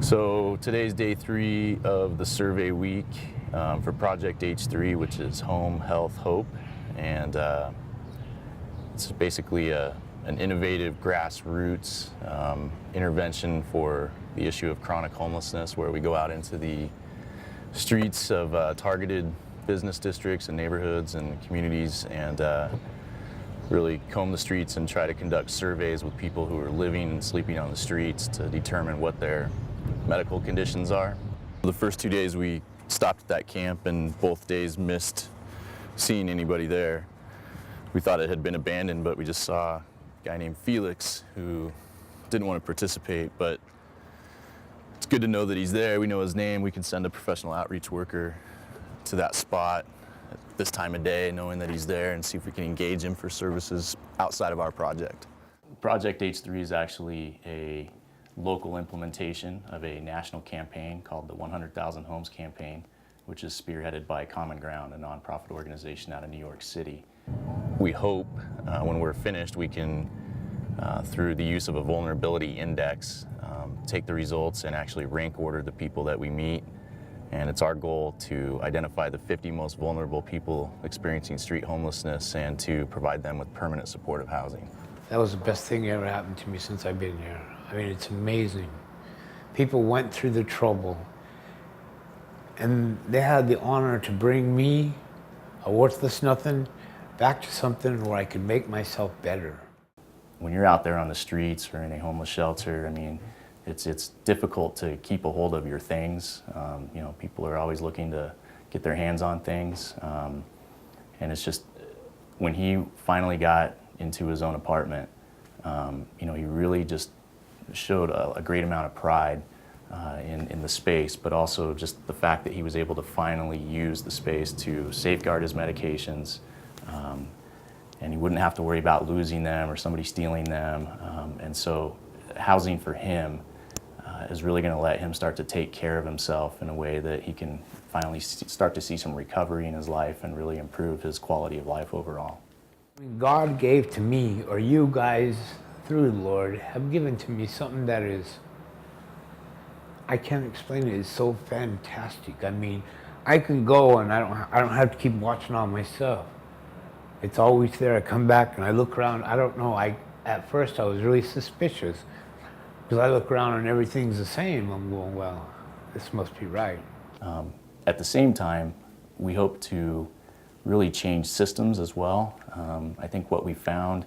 So today's day 3 of the survey week for Project H3, which is Home, Health, Hope. And it's basically an innovative grassroots intervention for the issue of chronic homelessness, where we go out into the streets of targeted business districts and neighborhoods and communities and really comb the streets and try to conduct surveys with people who are living and sleeping on the streets to determine what their medical conditions are. The first 2 days we stopped at that camp, and both days missed seeing anybody there. We thought it had been abandoned, but we just saw a guy named Felix who didn't want to participate, but it's good to know that he's there. We know his name. We can send a professional outreach worker to that spot at this time of day, knowing that he's there, and see if we can engage him for services outside of our project. Project H3 is actually a local implementation of a national campaign called the 100,000 Homes Campaign, which is spearheaded by Common Ground, a nonprofit organization out of New York City. We hope when we're finished we can, through the use of a vulnerability index, take the results and actually rank order the people that we meet. And it's our goal to identify the 50 most vulnerable people experiencing street homelessness and to provide them with permanent supportive housing. That was the best thing that ever happened to me since I've been here. I mean, it's amazing. People went through the trouble, and they had the honor to bring me, a worthless nothing, back to something where I could make myself better. When you're out there on the streets or in a homeless shelter, I mean, it's difficult to keep a hold of your things. You know, people are always looking to get their hands on things, and it's just, when he finally got into his own apartment, you know, he really just showed a great amount of pride in the space, but also just the fact that he was able to finally use the space to safeguard his medications, and he wouldn't have to worry about losing them or somebody stealing them. And so housing for him is really going to let him start to take care of himself in a way that he can finally start to see some recovery in his life and really improve his quality of life overall. God gave to me, or you guys, through the Lord, have given to me something that is, I can't explain it, it's so fantastic. I mean, I can go and I don't have to keep watching all my stuff. It's always there. I come back and I look around. I don't know, at first I was really suspicious, because I look around and everything's the same. I'm going, well, this must be right. At the same time, we hope to really change systems as well. I think what we found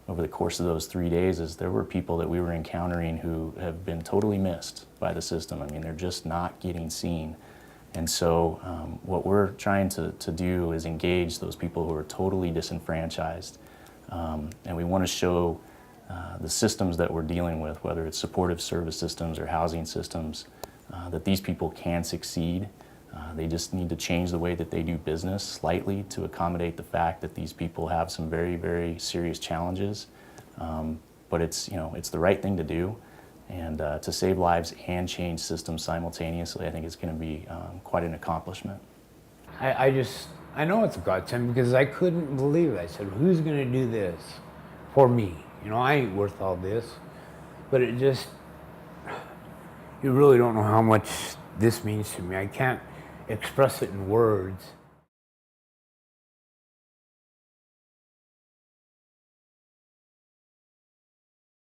over the course of those 3 days is there were people that we were encountering who have been totally missed by the system. I mean, they're just not getting seen. And so what we're trying to do is engage those people who are totally disenfranchised. And we want to show the systems that we're dealing with, whether it's supportive service systems or housing systems, that these people can succeed. They just need to change the way that they do business slightly to accommodate the fact that these people have some very, very serious challenges. But it's, you know, it's the right thing to do. And to save lives and change systems simultaneously, I think it's going to be quite an accomplishment. I know it's a godsend, because I couldn't believe it. I said, who's going to do this for me? You know, I ain't worth all this. But it just, you really don't know how much this means to me. I can't express it in words.